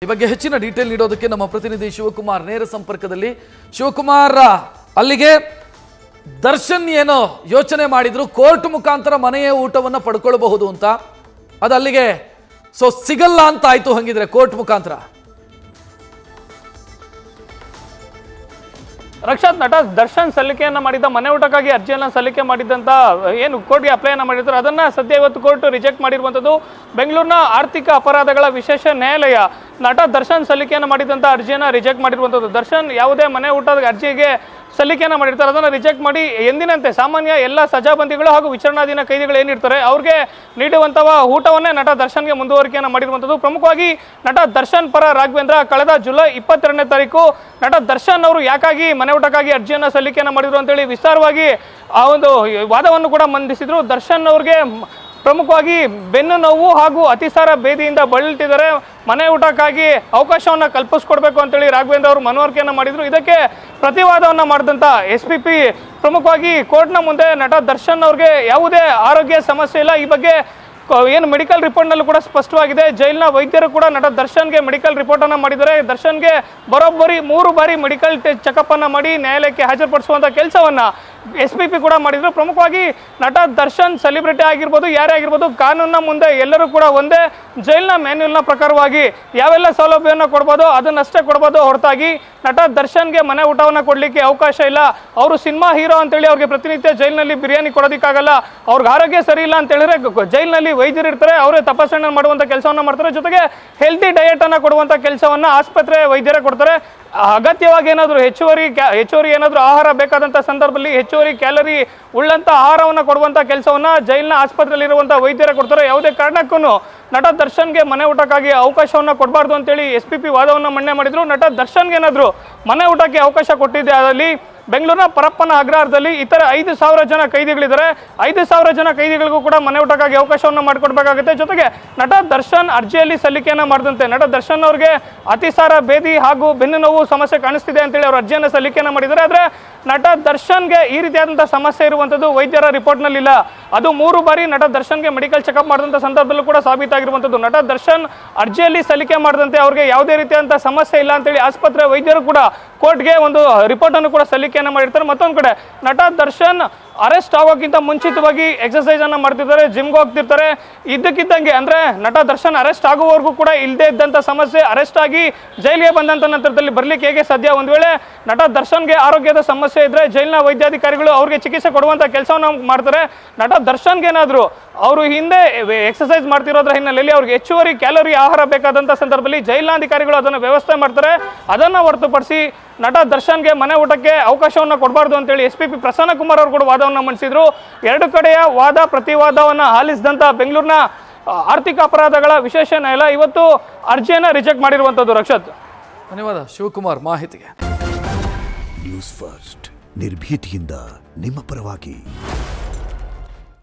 ಈ ಬಗ್ಗೆ ಹೆಚ್ಚಿನ ಡೀಟೇಲ್ ನೀಡೋದಕ್ಕೆ ನಮ್ಮ ಪ್ರತಿನಿಧಿ ಶಿವಕುಮಾರ್ ನೇರ ಸಂಪರ್ಕದಲ್ಲಿ. ಶಿವಕುಮಾರ್, ಅಲ್ಲಿಗೆ ದರ್ಶನ್ ಏನೋ ಯೋಚನೆ ಮಾಡಿದ್ರು ಕೋರ್ಟ್ ಮುಖಾಂತರ ಮನೆಯ ಊಟವನ್ನು ಪಡ್ಕೊಳ್ಬಹುದು ಅಂತ, ಅದು ಅಲ್ಲಿಗೆ ಸಿಗಲ್ಲ ಅಂತ ಆಯ್ತು. ಹಂಗಿದ್ರೆ ಕೋರ್ಟ್ ಮುಖಾಂತರ ರಕ್ಷಾತ್, ನಟ ದರ್ಶನ್ ಸಲ್ಲಿಕೆಯನ್ನ ಮಾಡಿದ್ದ ಮನೆ ಊಟಕ್ಕಾಗಿ ಅರ್ಜಿಯನ್ನ ಸಲ್ಲಿಕೆ ಮಾಡಿದ್ದಂತ ಏನು ಕೋರ್ಟ್ಗೆ ಅಪ್ಲೈಯನ್ನ ಮಾಡಿದ್ರು ಅದನ್ನ ಸದ್ಯ ಇವತ್ತು ಕೋರ್ಟ್ ರಿಜೆಕ್ಟ್ ಮಾಡಿರುವಂತದ್ದು. ಬೆಂಗಳೂರಿನ ಆರ್ಥಿಕ ಅಪರಾಧಗಳ ವಿಶೇಷ ನ್ಯಾಯಾಲಯ ನಟ ದರ್ಶನ್ ಸಲ್ಲಿಕೆಯನ್ನ ಮಾಡಿದಂತ ಅರ್ಜಿಯನ್ನ ರಿಜೆಕ್ಟ್ ಮಾಡಿರುವಂತದ್ದು. ದರ್ಶನ್ ಯಾವುದೇ ಮನೆ ಊಟದ ಅರ್ಜಿಗೆ ಸಲ್ಲಿಕೆಯನ್ನ ಮಾಡಿರ್ತಾರೆ ಅದನ್ನು ರಿಜೆಕ್ಟ್ ಮಾಡಿ ಎಂದಿನಂತೆ ಸಾಮಾನ್ಯ ಎಲ್ಲ ಸಜಾಬಂದಿಗಳು ಹಾಗೂ ವಿಚಾರಣಾಧೀನ ಕೈದಿಗಳು ಏನಿರ್ತಾರೆ ಅವ್ರಿಗೆ ನೀಡುವಂತಹ ಊಟವನ್ನೇ ನಟ ದರ್ಶನ್ಗೆ ಮುಂದುವರಿಕೆಯನ್ನು ಮಾಡಿರುವಂಥದ್ದು. ಪ್ರಮುಖವಾಗಿ ನಟ ದರ್ಶನ್ ಪರ ರಾಘವೇಂದ್ರ ಕಳೆದ ಜುಲೈ 22ನೇ ತಾರೀಕು ನಟ ದರ್ಶನ್ ಅವರು ಯಾಕಾಗಿ ಮನೆ ಊಟಕ್ಕಾಗಿ ಅರ್ಜಿಯನ್ನು ಸಲ್ಲಿಕೆಯನ್ನು ಮಾಡಿದ್ರು ಅಂತೇಳಿ ವಿಸ್ತಾರವಾಗಿ ಆ ಒಂದು ವಾದವನ್ನು ಕೂಡ ಮಂಡಿಸಿದ್ರು. ದರ್ಶನ್ ಅವ್ರಿಗೆ ಪ್ರಮುಖವಾಗಿ ಬೆನ್ನು ನೋವು ಹಾಗೂ ಅತಿಸಾರ ಬೇದಿಯಿಂದ ಬಳಲ್ತಿದ್ದಾರೆ, ಮನೆ ಊಟಕ್ಕಾಗಿ ಅವಕಾಶವನ್ನು ಕಲ್ಪಿಸ್ಕೊಡ್ಬೇಕು ಅಂತೇಳಿ ರಾಘವೇಂದ್ರ ಅವರು ಮನವರಿಕೆಯನ್ನು ಮಾಡಿದ್ರು. ಇದಕ್ಕೆ ಪ್ರತಿವಾದವನ್ನು ಮಾಡಿದಂಥ SPP ಪ್ರಮುಖವಾಗಿ ಕೋರ್ಟ್ನ ಮುಂದೆ ನಟ ದರ್ಶನ್ ಅವ್ರಿಗೆ ಯಾವುದೇ ಆರೋಗ್ಯ ಸಮಸ್ಯೆ ಇಲ್ಲ, ಈ ಬಗ್ಗೆ ಏನು ಮೆಡಿಕಲ್ ರಿಪೋರ್ಟ್ನಲ್ಲೂ ಕೂಡ ಸ್ಪಷ್ಟವಾಗಿದೆ. ಜೈಲಿನ ವೈದ್ಯರು ಕೂಡ ನಟ ದರ್ಶನ್ಗೆ ಮೆಡಿಕಲ್ ರಿಪೋರ್ಟನ್ನು ಮಾಡಿದ್ದಾರೆ. ದರ್ಶನ್ಗೆ ಬರೋಬ್ಬರಿ 3 ಬಾರಿ ಮೆಡಿಕಲ್ ಚೆಕಪ್ ಅನ್ನು ಮಾಡಿ ನ್ಯಾಯಾಲಯಕ್ಕೆ ಹಾಜರುಪಡಿಸುವಂಥ ಕೆಲಸವನ್ನು SPP ಕೂಡ ಮಾಡಿದ್ರು. ಪ್ರಮುಖವಾಗಿ ನಟ ದರ್ಶನ್ ಸೆಲೆಬ್ರಿಟಿ ಆಗಿರ್ಬೋದು, ಯಾರೇ ಆಗಿರ್ಬೋದು, ಕಾನೂನಿನ ಮುಂದೆ ಎಲ್ಲರೂ ಕೂಡ ಒಂದೇ. ಜೈಲಿನ ಮ್ಯಾನ್ಯುಯಲ್ನ ಪ್ರಕಾರವಾಗಿ ಯಾವೆಲ್ಲ ಸೌಲಭ್ಯವನ್ನು ಕೊಡ್ಬೋದು ಅದನ್ನಷ್ಟೇ ಕೊಡ್ಬೋದು, ಹೊರತಾಗಿ ನಟ ದರ್ಶನ್ಗೆ ಮನೆ ಊಟವನ್ನು ಕೊಡಲಿಕ್ಕೆ ಅವಕಾಶ ಇಲ್ಲ. ಅವರು ಸಿನಿಮಾ ಹೀರೋ ಅಂತೇಳಿ ಅವ್ರಿಗೆ ಪ್ರತಿನಿತ್ಯ ಜೈಲಿನಲ್ಲಿ ಬಿರಿಯಾನಿ ಕೊಡೋದಕ್ಕಾಗಲ್ಲ. ಅವ್ರಿಗೆ ಆರೋಗ್ಯ ಸರಿ ಇಲ್ಲ ಅಂತ ಹೇಳಿದ್ರೆ ಜೈಲಿನಲ್ಲಿ ವೈದ್ಯರು ಇರ್ತಾರೆ, ಅವರೇ ತಪಾಸಣೆ ಮಾಡುವಂಥ ಕೆಲಸವನ್ನು ಮಾಡ್ತಾರೆ. ಜೊತೆಗೆ ಹೆಲ್ತಿ ಡಯಟ್ ಅನ್ನು ಕೊಡುವಂಥ ಕೆಲಸವನ್ನು ಆಸ್ಪತ್ರೆ ವೈದ್ಯರೇ ಕೊಡ್ತಾರೆ. ಅಗತ್ಯವಾಗಿ ಏನಾದರೂ ಹೆಚ್ಚುವರಿ ಏನಾದರೂ ಆಹಾರ ಬೇಕಾದಂಥ ಸಂದರ್ಭದಲ್ಲಿ ಹೆಚ್ಚುವರಿ ಕ್ಯಾಲರಿ ಉಳ್ಳಂಥ ಆಹಾರವನ್ನು ಕೊಡುವಂಥ ಕೆಲಸವನ್ನು ಜೈಲಿನ ಆಸ್ಪತ್ರೆಯಲ್ಲಿ ಇರುವಂಥ ವೈದ್ಯರೇ ಕೊಡ್ತಾರೆ. ಯಾವುದೇ ಕಾರಣಕ್ಕೂ ನಟ ದರ್ಶನ್ಗೆ ಮನೆ ಊಟಕ್ಕಾಗಿ ಅವಕಾಶವನ್ನು ಕೊಡಬಾರ್ದು ಅಂತೇಳಿ SPP ವಾದವನ್ನು ಮಂಡನೆ ಮಾಡಿದ್ರು. ನಟ ದರ್ಶನ್ಗೆ ಏನಾದರೂ ಮನೆ ಊಟಕ್ಕೆ ಅವಕಾಶ ಕೊಟ್ಟಿದ್ದೆ ಅದರಲ್ಲಿ ಬೆಂಗಳೂರಿನ ಪರಪ್ಪನ ಅಗ್ರಹಾರದಲ್ಲಿ ಇತರ 5,000 ಜನ ಕೈದಿಗಳಿದ್ದಾರೆ. 5,000 ಜನ ಕೈದಿಗಳಿಗೂ ಕೂಡ ಮನೆ ಊಟಕ್ಕಾಗಿ ಅವಕಾಶವನ್ನು ಮಾಡಿಕೊಡ್ಬೇಕಾಗುತ್ತೆ. ಜೊತೆಗೆ ನಟ ದರ್ಶನ್ ಅರ್ಜಿಯಲ್ಲಿ ಸಲ್ಲಿಕೆಯನ್ನು ಮಾಡಿದಂತೆ ನಟ ದರ್ಶನ್ ಅವ್ರಿಗೆ ಅತಿಸಾರ ಬೇದಿ ಹಾಗೂ ಬೆನ್ನು ನೋವು ಸಮಸ್ಯೆ ಕಾಣಿಸ್ತಿದೆ ಅಂತೇಳಿ ಅವರು ಅರ್ಜಿಯನ್ನು ಸಲ್ಲಿಕೆಯನ್ನು ಮಾಡಿದ್ದಾರೆ. ಆದರೆ ನಟ ದರ್ಶನ್ಗೆ ಈ ರೀತಿಯಾದಂಥ ಸಮಸ್ಯೆ ಇರುವಂಥದ್ದು ವೈದ್ಯರ ರಿಪೋರ್ಟ್ನಲ್ಲಿ ಇಲ್ಲ. ಅದು 3 ಬಾರಿ ನಟ ದರ್ಶನ್ಗೆ ಮೆಡಿಕಲ್ ಚೆಕಪ್ ಮಾಡಿದಂಥ ಸಂದರ್ಭದಲ್ಲೂ ಕೂಡ ಸಾಬೀತಾಗಿರುವಂಥದ್ದು. ನಟ ದರ್ಶನ್ ಅರ್ಜಿಯಲ್ಲಿ ಸಲ್ಲಿಕೆ ಮಾಡಿದಂತೆ ಅವ್ರಿಗೆ ಯಾವುದೇ ರೀತಿಯಾದಂಥ ಸಮಸ್ಯೆ ಇಲ್ಲ ಅಂತೇಳಿ ಆಸ್ಪತ್ರೆ ವೈದ್ಯರು ಕೂಡ ಕೋರ್ಟ್ಗೆ ಒಂದು ರಿಪೋರ್ಟನ್ನು ಕೂಡ ಸಲ್ಲಿಕೆಯನ್ನು ಮಾಡಿರ್ತಾರೆ. ಮತ್ತೊಂದು ಕಡೆ ನಟ ದರ್ಶನ್ ಅರೆಸ್ಟ್ ಆಗೋಕ್ಕಿಂತ ಮುಂಚಿತವಾಗಿ ಎಕ್ಸರ್ಸೈಸ್ ಅನ್ನು ಮಾಡ್ತಿರ್ತಾರೆ, ಜಿಮ್ಗೆ ಹೋಗ್ತಿರ್ತಾರೆ. ಇದ್ದಕ್ಕಿದ್ದಂಗೆ ಅಂದರೆ ನಟ ದರ್ಶನ್ ಅರೆಸ್ಟ್ ಆಗುವವರೆಗೂ ಕೂಡ ಇಲ್ಲದೆ ಇದ್ದಂಥ ಸಮಸ್ಯೆ ಅರೆಸ್ಟ್ ಆಗಿ ಜೈಲಿಗೆ ಬಂದಂಥ ನಂತರದಲ್ಲಿ ಬರಲಿಕ್ಕೆ ಹೇಗೆ ಸಾಧ್ಯ? ಒಂದು ವೇಳೆ ನಟ ದರ್ಶನ್ಗೆ ಆರೋಗ್ಯದ ಸಮಸ್ಯೆ ಇದ್ದರೆ ಜೈಲಿನ ವೈದ್ಯಾಧಿಕಾರಿಗಳು ಅವ್ರಿಗೆ ಚಿಕಿತ್ಸೆ ಕೊಡುವಂಥ ಕೆಲಸವನ್ನು ಮಾಡ್ತಾರೆ. ನಟ ದರ್ಶನ್ಗೆ ಏನಾದರೂ ಅವರು ಹಿಂದೆ ಎಕ್ಸರ್ಸೈಸ್ ಮಾಡ್ತಿರೋದ್ರ ಹಿನ್ನೆಲೆಯಲ್ಲಿ ಅವ್ರಿಗೆ ಹೆಚ್ಚುವರಿ ಕ್ಯಾಲೋರಿ ಆಹಾರ ಬೇಕಾದಂಥ ಸಂದರ್ಭದಲ್ಲಿ ಜೈಲಿನಾಧಿಕಾರಿಗಳು ಅದನ್ನು ವ್ಯವಸ್ಥೆ ಮಾಡ್ತಾರೆ. ಅದನ್ನು ಹೊರತುಪಡಿಸಿ ನಟ ದರ್ಶನ್ಗೆ ಮನೆ ಊಟಕ್ಕೆ ಅವಕಾಶವನ್ನು ಕೊಡಬಾರ್ದು ಅಂತೇಳಿ SPP ಪ್ರಸನ್ನ ಕುಮಾರ್ ಅವರು ಕೂಡ ವಾದವನ್ನು ಮಂಡಿಸಿದ್ರು. 2 ಕಡೆಯ ವಾದ ಪ್ರತಿವಾದವನ್ನು ಆಲಿಸಿದಂಥ ಬೆಂಗಳೂರಿನ ಆರ್ಥಿಕ ಅಪರಾಧಗಳ ವಿಶೇಷ ನ್ಯಾಯಾಲಯ ಇವತ್ತು ಅರ್ಜಿಯನ್ನು ರಿಜೆಕ್ಟ್ ಮಾಡಿರುವಂಥದ್ದು. ರಕ್ಷತ್, ಧನ್ಯವಾದ ಶಿವಕುಮಾರ್ ಮಾಹಿತಿಗೆ. ನ್ಯೂಸ್ ಫಸ್ಟ್ ನಿರ್ಭೀತಿಯಿಂದ ನಿಮ್ಮ ಪರವಾಗಿ.